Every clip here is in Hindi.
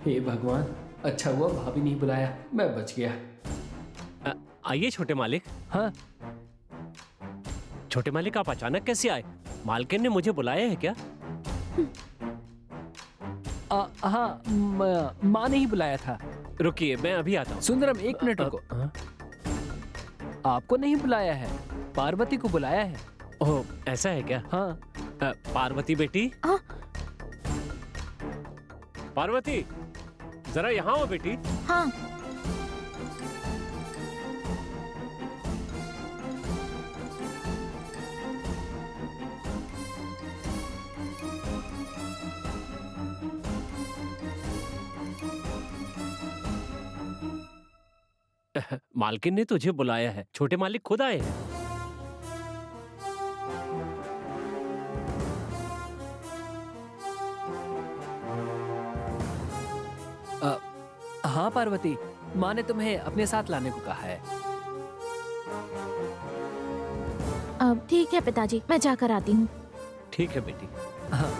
हे भगवान, अच्छा हुआ भाभी नहीं बुलाया, मैं बच गया। आइए छोटे मालिक। हाँ छोटे मालिक, आप अचानक कैसे आए? मालकिन ने मुझे बुलाया है क्या? हाँ, माँ ने ही बुलाया था। रुकिए, मैं अभी आता हूँ। सुंदरम, एक मिनट रुको। आपको नहीं बुलाया है, पार्वती को बुलाया है। ओह, ऐसा है क्या? हाँ। पार्वती बेटी। पार्वती, जरा यहाँ आओ बेटी। हाँ। मालकिन ने तुझे बुलाया है, छोटे मालिक खुद आए हैं। हाँ पार्वती, माँ ने तुम्हें अपने साथ लाने को कहा है। अब ठीक है पिताजी, मैं जाकर आती हूँ। ठीक है बेटी। हाँ।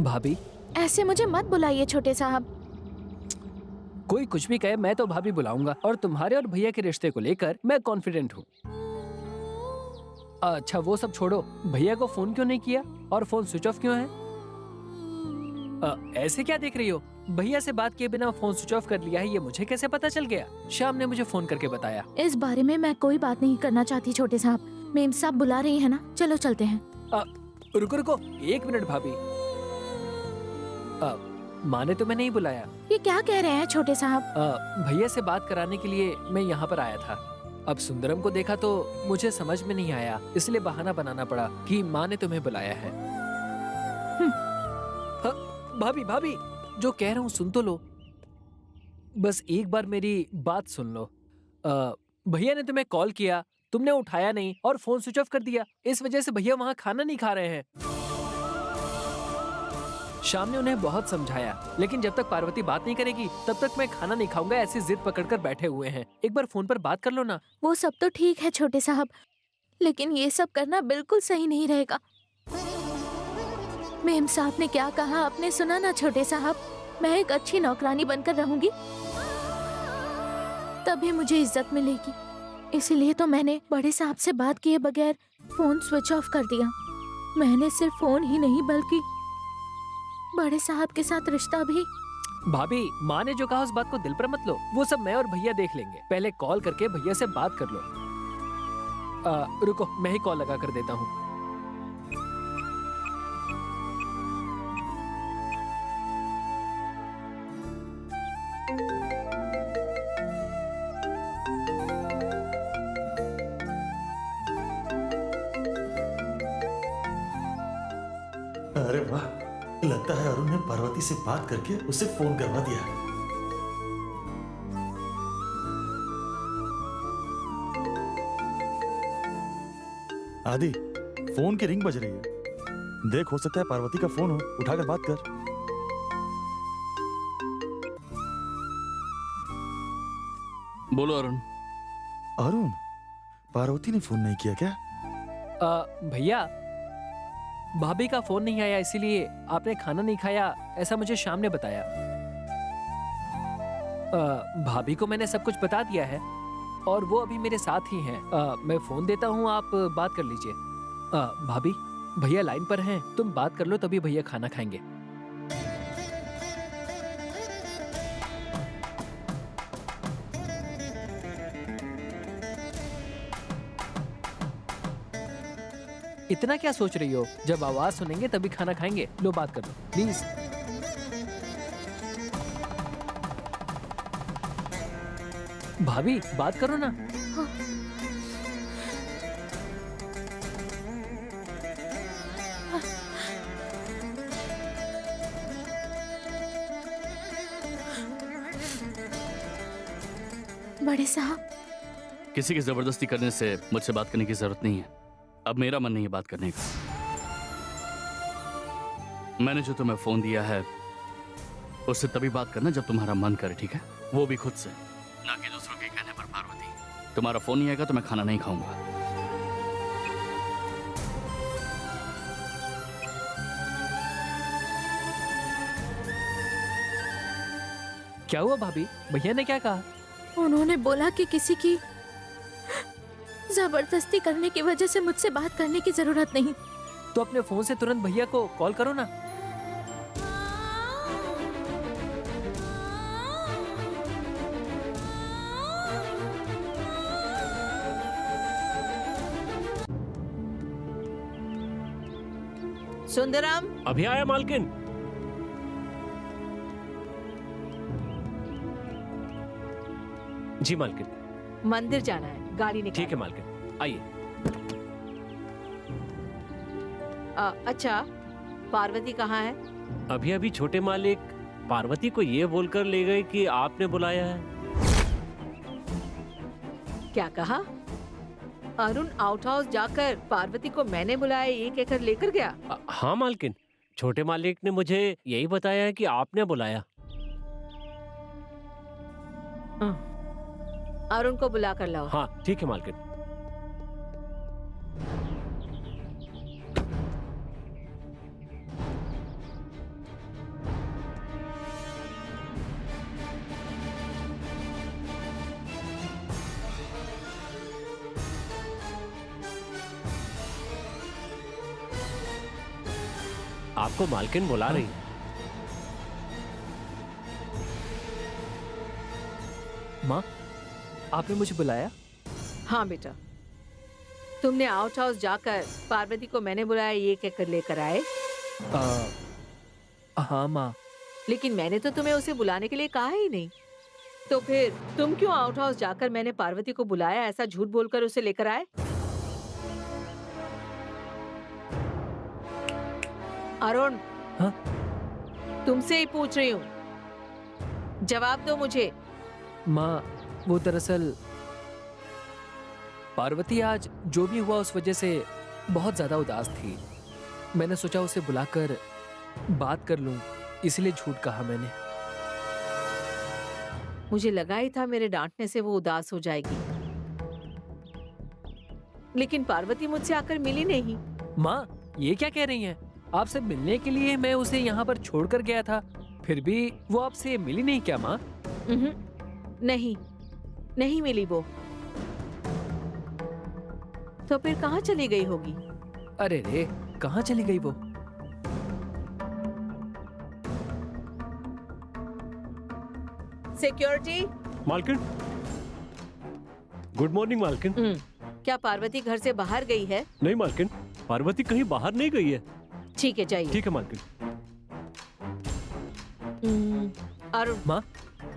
भाभी, ऐसे मुझे मत बुलाइए छोटे साहब। कोई कुछ भी कहे, मैं तो भाभी बुलाऊंगा, और तुम्हारे और भैया के रिश्ते को लेकर मैं कॉन्फिडेंट हूँ। अच्छा वो सब छोड़ो, भैया को फोन क्यों नहीं किया और फोन स्विच ऑफ क्यों है? ऐसे क्या देख रही हो? भैया से बात किए बिना फोन स्विच ऑफ कर लिया है, ये मुझे कैसे पता चल गया? शाम ने मुझे फोन करके बताया। इस बारे में मैं कोई बात नहीं करना चाहती छोटे साहब। मेम साहब बुला रही है ना, चलो चलते हैं। रुको रुको, एक मिनट भाभी। माँ ने तुम्हें नहीं बुलाया? ये क्या कह रहे हैं छोटे साहब? भैया से बात कराने के लिए मैं यहाँ पर आया था। अब सुंदरम को देखा तो मुझे समझ में नहीं आया, इसलिए बहाना बनाना पड़ा कि माँ ने तुम्हें बुलाया है। भाभी भाभी, जो कह रहा हूँ सुन तो लो। बस एक बार मेरी बात सुन लो। भैया ने तुम्हें कॉल किया, तुमने उठाया नहीं और फोन स्विच ऑफ कर दिया। इस वजह से भैया वहाँ खाना नहीं खा रहे हैं। शाम ने उन्हें बहुत समझाया, लेकिन जब तक पार्वती बात नहीं करेगी तब तक मैं खाना नहीं खाऊंगा, ऐसी जिद पकड़कर बैठे हुए हैं। एक बार फोन पर बात कर लो ना। वो सब तो ठीक है छोटे साहब, लेकिन ये सब करना बिल्कुल सही नहीं रहेगा। मेम साहब ने क्या कहा आपने सुना ना छोटे साहब? मैं एक अच्छी नौकरानी बनकर रहूंगी, तभी मुझे इज्जत मिलेगी। इसीलिए तो मैंने बड़े साहब से बात किए बगैर फोन स्विच ऑफ कर दिया। मैंने सिर्फ फोन ही नहीं बल्कि बड़े साहब के साथ रिश्ता भी। भाभी, माँ ने जो कहा उस बात को दिल पर मत लो, वो सब मैं और भैया देख लेंगे। पहले कॉल करके भैया से बात कर लो। रुको, मैं ही कॉल लगा कर देता हूँ। अरे वाह, लगता है अरुण ने पार्वती से बात करके उसे फोन करवा दिया। आदि, फोन की रिंग बज रही है। देख, हो सकता है पार्वती का फोन हो, उठाकर बात कर। बोलो अरुण। अरुण, पार्वती ने फोन नहीं किया क्या? भैया, भाभी का फोन नहीं आया, इसीलिए आपने खाना नहीं खाया, ऐसा मुझे शाम ने बताया। भाभी को मैंने सब कुछ बता दिया है और वो अभी मेरे साथ ही हैं। मैं फोन देता हूँ, आप बात कर लीजिए। भाभी, भैया लाइन पर हैं, तुम बात कर लो, तभी भैया खाना खाएंगे। इतना क्या सोच रही हो? जब आवाज सुनेंगे तभी खाना खाएंगे। लो बात कर लो प्लीज। भाभी बात करो ना। हाँ। बड़े साहब, किसी की जबरदस्ती करने से मुझसे बात करने की जरूरत नहीं है। अब मेरा मन नहीं है बात करने का। मैंने जो तुम्हें फोन दिया है उससे तभी बात करना जब तुम्हारा मन करे, ठीक है? वो भी खुद से। ना कि दूसरों के कहने पर पार्वती। तुम्हारा फोन नहीं आएगा तो मैं खाना नहीं खाऊंगा। क्या हुआ भाभी? भैया ने क्या कहा? उन्होंने बोला कि किसी की जबरदस्ती करने की वजह से मुझसे बात करने की जरूरत नहीं। तो अपने फोन से तुरंत भैया को कॉल करो ना। सुंदरम, अभी आया मालकिन। जी मालकिन। मंदिर जाना है, गाड़ी निकाल। ठीक है मालकिन, आइए। अच्छा, पार्वती कहाँ है? अभी अभी छोटे मालिक पार्वती को ये बोलकर ले गए कि आपने बुलाया है। क्या कहा? अरुण आउट हाउस जाकर पार्वती को मैंने बुलाया ये कहकर लेकर गया। हाँ मालकिन, छोटे मालिक ने मुझे यही बताया है कि आपने बुलाया। अरुण को बुला कर लाओ। हाँ ठीक है मालकिन। आपको मालकिन बुला रही है। माँ, आपने मुझे बुलाया? हाँ बेटा, तुमने आउट हाउस जाकर पार्वती को मैंने बुलाया ये कहकर लेकर आए। हाँ माँ। लेकिन मैंने तो तुम्हें उसे बुलाने के लिए कहा ही नहीं। तो फिर तुम क्यों आउट हाउस जाकर मैंने पार्वती को बुलाया ऐसा झूठ बोलकर उसे लेकर आए? अरुण, हाँ? तुमसे ही पूछ रही हूँ, जवाब दो मुझे। माँ, वो दरअसल पार्वती आज जो भी हुआ उस वजह से बहुत ज्यादा उदास थी। मैंने सोचा उसे बुलाकर बात कर लूं, इसलिए झूठ कहा मैंने। मुझे लगा ही था मेरे डांटने से वो उदास हो जाएगी, लेकिन पार्वती मुझसे आकर मिली नहीं। माँ, ये क्या कह रही हैं? आपसे मिलने के लिए मैं उसे यहाँ पर छोड़कर गया था, फिर भी वो आपसे मिली नहीं क्या माँ? नहीं, नहीं मिली वो। तो फिर कहाँ चली गई होगी? अरे रे, कहाँ चली गई वो? सिक्योरिटी। मालकिन, गुड मॉर्निंग मालकिन। क्या पार्वती घर से बाहर गई है? नहीं मालकिन, पार्वती कहीं बाहर नहीं गई है। ठीक है, जाइए। ठीक है मालकिन। अरुण, माँ?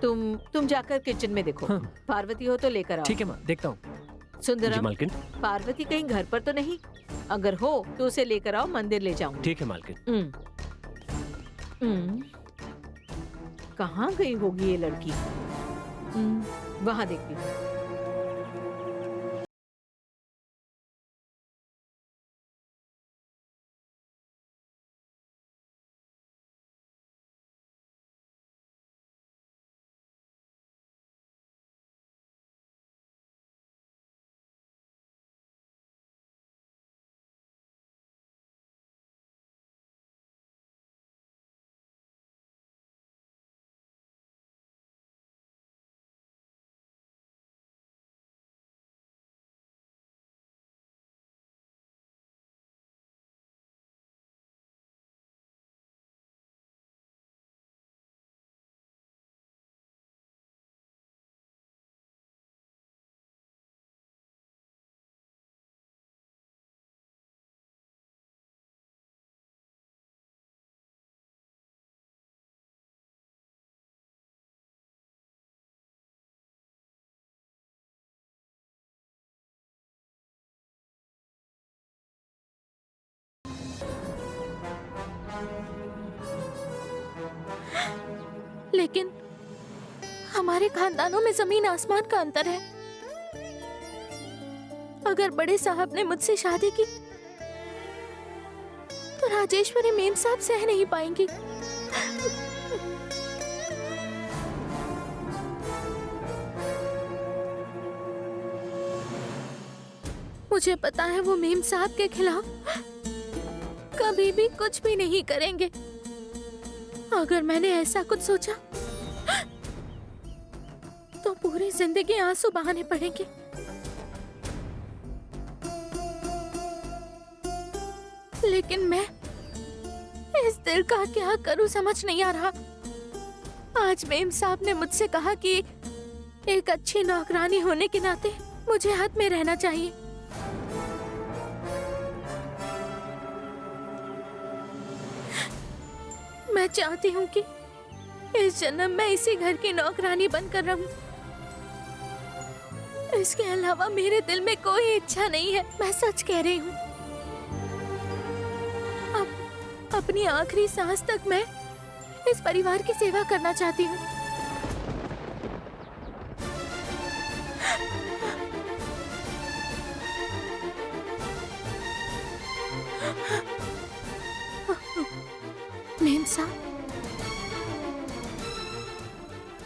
तुम जाकर किचन में देखो। हाँ। पार्वती हो तो लेकर आओ। ठीक है माँ, देखता हूँ। जी सुंदरम, मालकिन। पार्वती कहीं घर पर तो नहीं? अगर हो तो उसे लेकर आओ, मंदिर ले जाऊंगी। ठीक है मालकिन। कहाँ गई होगी ये लड़की? वहां देखती हूँ। लेकिन हमारे खानदानों में जमीन आसमान का अंतर है। अगर बड़े साहब ने मुझसे शादी की तो राजेश्वरी मेम साहब सह नहीं पाएंगी। मुझे पता है वो मेम साहब के खिलाफ कभी भी कुछ भी नहीं करेंगे। अगर मैंने ऐसा कुछ सोचा तो पूरी जिंदगी आंसू बहाने पड़ेंगे। लेकिन मैं इस दिल का क्या करूं समझ नहीं आ रहा। आज मेम साहब ने मुझसे कहा कि एक अच्छी नौकरानी होने के नाते मुझे हद में रहना चाहिए। मैं चाहती हूँ कि इस जन्म मैं इसी घर की नौकरानी बनकर रहूं। इसके अलावा मेरे दिल में कोई इच्छा नहीं है। मैं सच कह रही हूँ। अपनी आखिरी सांस तक मैं इस परिवार की सेवा करना चाहती हूँ।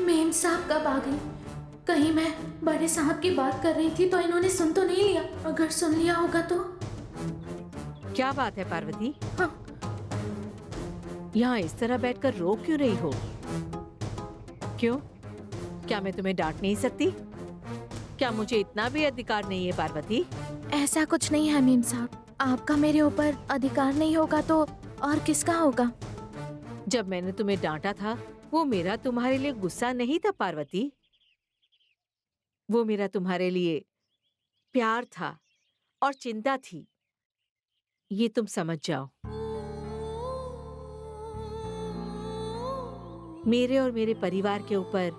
मेम साहब कब आ गई? कहीं मैं बड़े साहब की बात कर रही थी तो इन्होंने सुन तो नहीं लिया? अगर सुन लिया होगा तो? क्या बात है पार्वती? हाँ। यहाँ इस तरह बैठकर रो क्यों रही हो? क्यों? क्या मैं तुम्हें डांट नहीं सकती? क्या मुझे इतना भी अधिकार नहीं है पार्वती? ऐसा कुछ नहीं है मेम साहब। आपका मेरे ऊपर अधिकार नहीं होगा तो और किसका होगा? जब मैंने तुम्हें डांटा था वो मेरा तुम्हारे लिए गुस्सा नहीं था पार्वती। वो मेरा तुम्हारे लिए प्यार था और चिंता थी। ये तुम समझ जाओ। मेरे और मेरे परिवार के ऊपर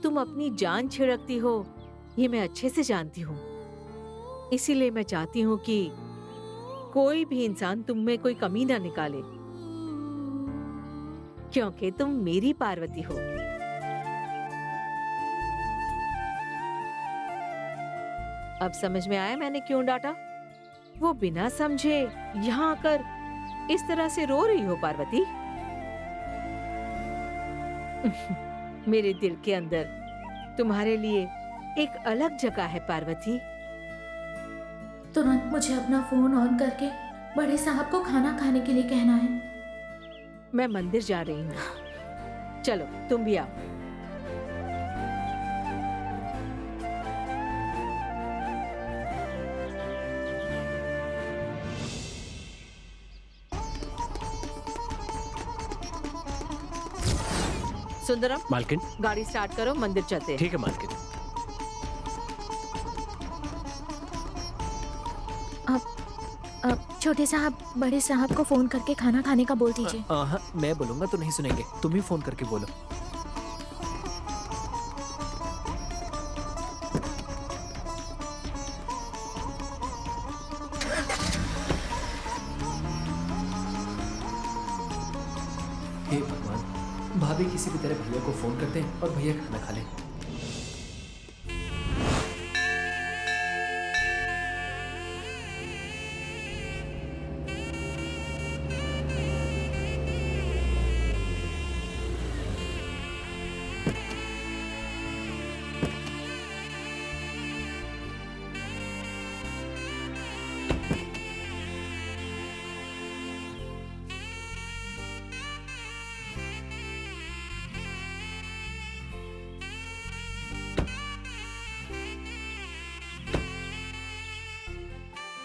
तुम अपनी जान छिड़कती हो, ये मैं अच्छे से जानती हूँ। इसीलिए मैं चाहती हूँ कि कोई भी इंसान तुम में कोई कमी ना निकाले, क्योंकि तुम मेरी पार्वती हो। अब समझ में आया मैंने क्यों डांटा? वो बिना समझे यहाँ आकर इस तरह से रो रही हो पार्वती। मेरे दिल के अंदर तुम्हारे लिए एक अलग जगह है पार्वती। तुरंत मुझे अपना फोन ऑन करके बड़े साहब को खाना खाने के लिए कहना है। मैं मंदिर जा रही हूँ। चलो तुम भी आओ। सुंदरम, मालकिन। गाड़ी स्टार्ट करो, मंदिर चलते हैं। ठीक है मालकिन। अब छोटे साहब बड़े साहब को फोन करके खाना खाने का बोल दीजिए। हाँ, मैं बोलूंगा तो नहीं सुनेंगे। तुम ही फोन करके बोलो। हे भगवान, भाभी किसी भी तरह भैया को फोन करते हैं और भैया खाना खा लें।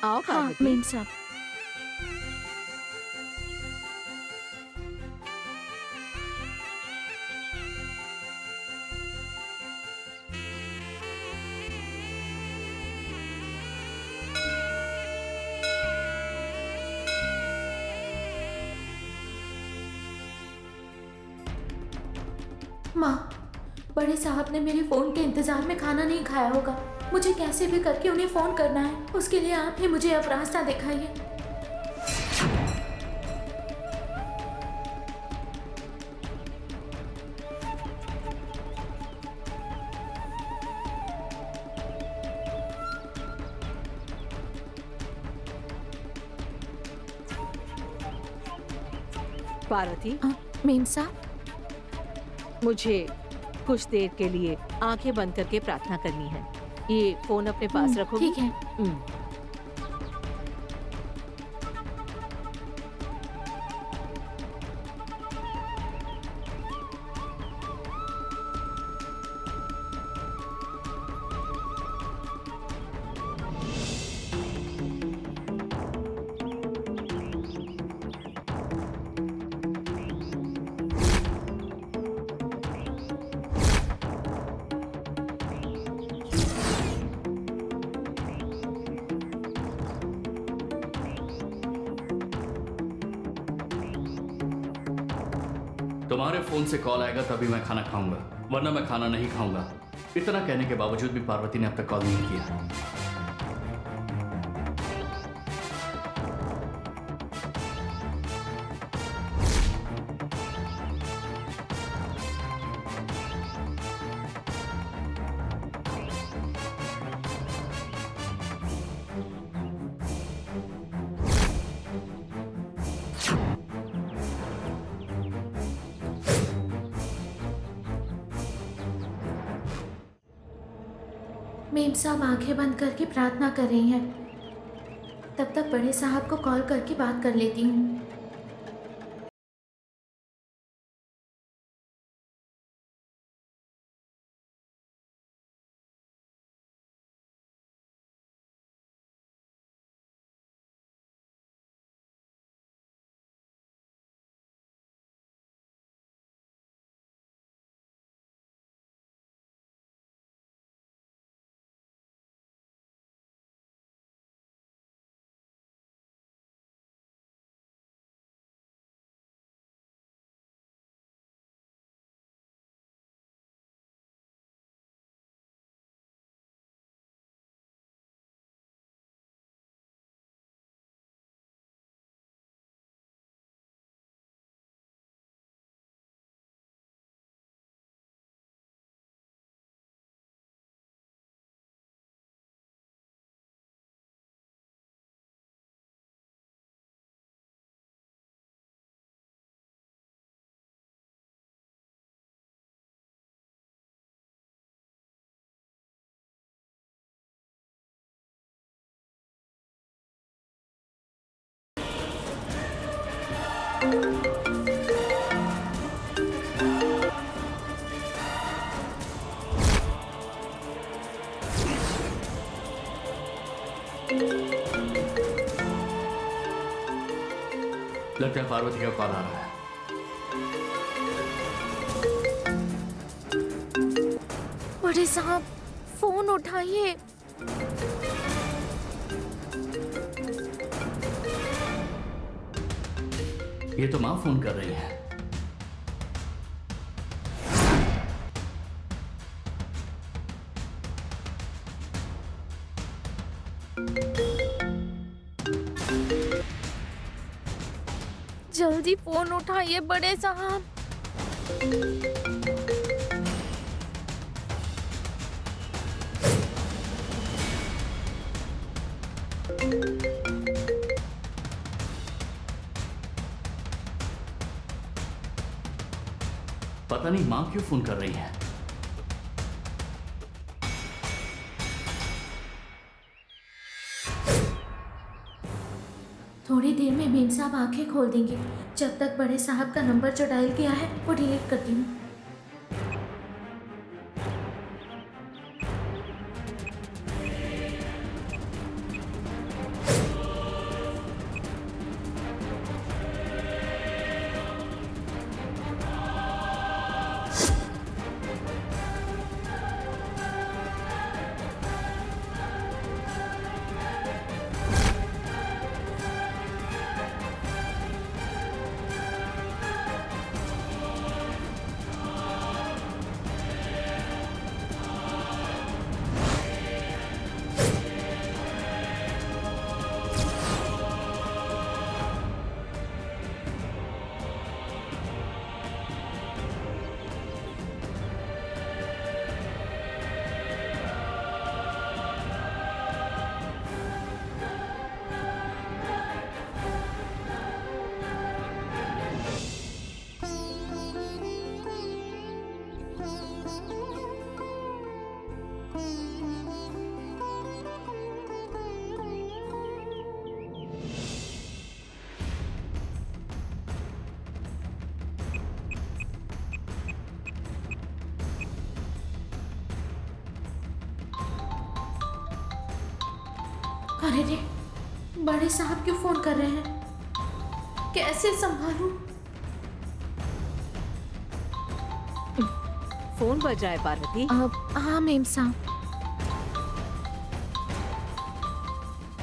आओ हाँ पार्वती। मेम साहब। माँ, बड़े साहब ने मेरे फोन के इंतजार में खाना नहीं खाया होगा। मुझे कैसे भी करके उन्हें फोन करना है। उसके लिए आप ही मुझे अब रास्ता दिखाइए। पार्वती, मेम साहब, मुझे कुछ देर के लिए आंखें बंद करके प्रार्थना करनी है। ये फोन अपने पास रखोगी? ठीक है। तुम्हारे फोन से कॉल आएगा तभी मैं खाना खाऊंगा, वरना मैं खाना नहीं खाऊंगा। इतना कहने के बावजूद भी पार्वती ने अब तक कॉल नहीं किया। मेम साहब आंखें बंद करके प्रार्थना कर रही हैं। तब तक बड़े साहब को कॉल करके बात कर लेती हूँ। लगता है पार्वती का कॉल आ रहा है। बड़े साहब फोन उठाइए। ये तो माँ फोन कर रही है। जल्दी फोन उठाइए बड़े साहब। पता नहीं माँ क्यों फोन कर रही है। थोड़ी देर में मेम साहब आंखें खोल देंगे। जब तक बड़े साहब का नंबर जो डायल किया है वो डिलीट करती हूँ। अरे रे, बड़े साहब क्यों फोन कर रहे हैं? कैसे संभालूं? फोन बजा है पार्वती। हाँ मेम साहब।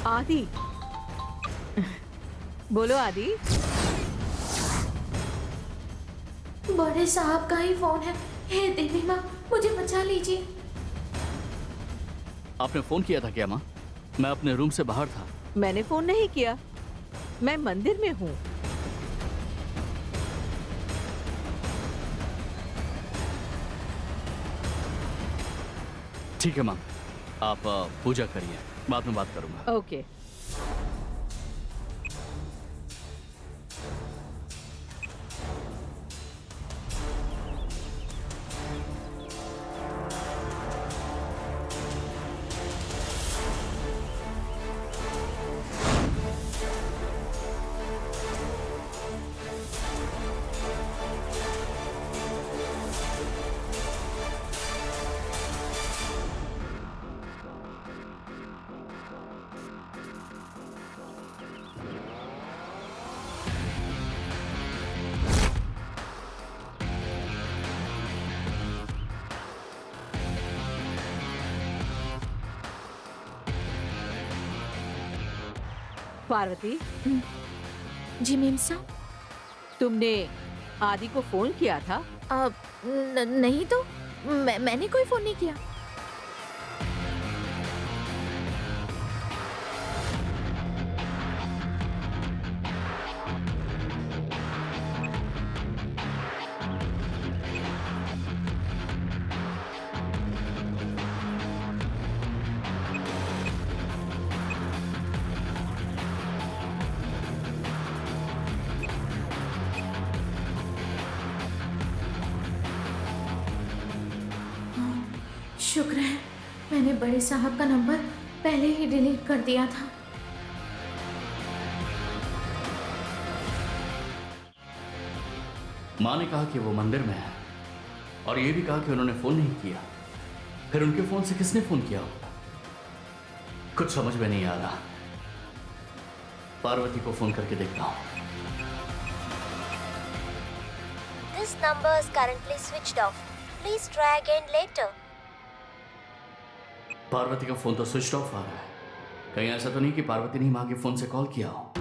आदि बोलो आदि। बड़े साहब का ही फोन है। हे देवी माँ, मुझे बचा लीजिए। आपने फोन किया था क्या माँ? मैं अपने रूम से बाहर था। मैंने फोन नहीं किया, मैं मंदिर में हूँ। ठीक है माँ, आप पूजा करिए, बाद में बात करूंगा। ओके। पार्वती, जी मेम साहब। तुमने आदि को फोन किया था? नहीं तो मैंने कोई फोन नहीं किया। शुक्र है मैंने बड़े साहब का नंबर पहले ही डिलीट कर दिया था। माँ ने कहा कि वो मंदिर में है और ये भी कहा कि उन्होंने फोन नहीं किया। फिर उनके फोन से किसने फोन किया होगा? कुछ समझ में नहीं आ रहा। पार्वती को फोन करके देखता हूँ। This number is currently switched off. Please try again later. Parvati का फोन तो स्विच ऑफ आ रहा है। कहीं ऐसा तो नहीं कि पार्वती ने माँ के फोन से कॉल किया हो?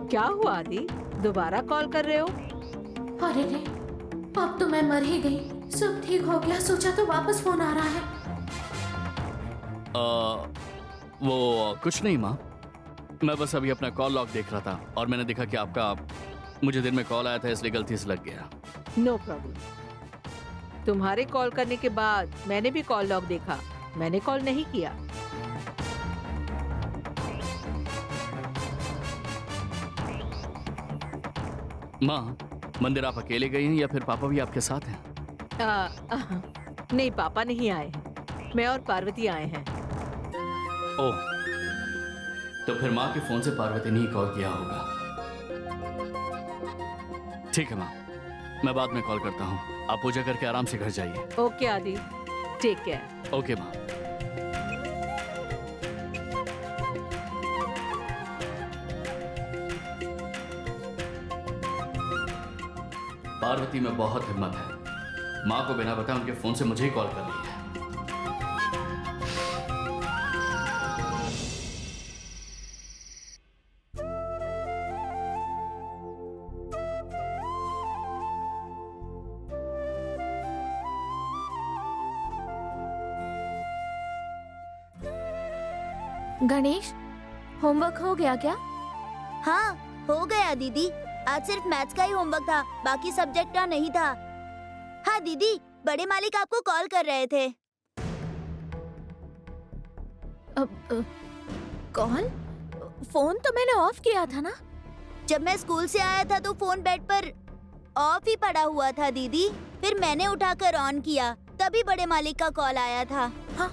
क्या हुआ आदि, दोबारा कॉल कर रहे हो? अरे रे, अब तो मैं मर ही गई। सब ठीक हो गया, सोचा तो वापस फोन आ रहा है। वो कुछ नहीं माँ, मैं बस अभी अपना कॉल लॉग देख रहा था और मैंने देखा कि आपका मुझे दिन में कॉल आया था, इसलिए गलती से लग गया। No problem. तुम्हारे कॉल करने के बाद मैंने भी कॉल लॉग देखा, मैंने कॉल नहीं किया। माँ, मंदिर आप अकेले गई हैं या फिर पापा भी आपके साथ हैं? नहीं, पापा नहीं आए हैं, मैं और पार्वती आए हैं। ओह, तो फिर माँ के फोन से पार्वती ने ही कॉल किया होगा। ठीक है माँ, मैं बाद में कॉल करता हूँ। आप पूजा करके आराम से घर जाइए। ओके आदि, टेक केयर। ओके माँ। पार्वती में बहुत हिम्मत है। माँ को बिना बताए उनके फोन से मुझे ही कॉल कर रही है। गणेश, होमवर्क हो गया क्या? हाँ, हो गया दीदी। आज सिर्फ मैथ्स का ही होमवर्क था, बाकी सब्जेक्ट का नहीं था। हाँ दीदी, बड़े मालिक आपको कॉल कर रहे थे। कॉल? फोन तो मैंने ऑफ किया था ना। जब मैं स्कूल से आया था तो फोन बेड पर ऑफ ही पड़ा हुआ था दीदी। फिर मैंने उठाकर ऑन किया, तभी बड़े मालिक का कॉल आया था। हाँ,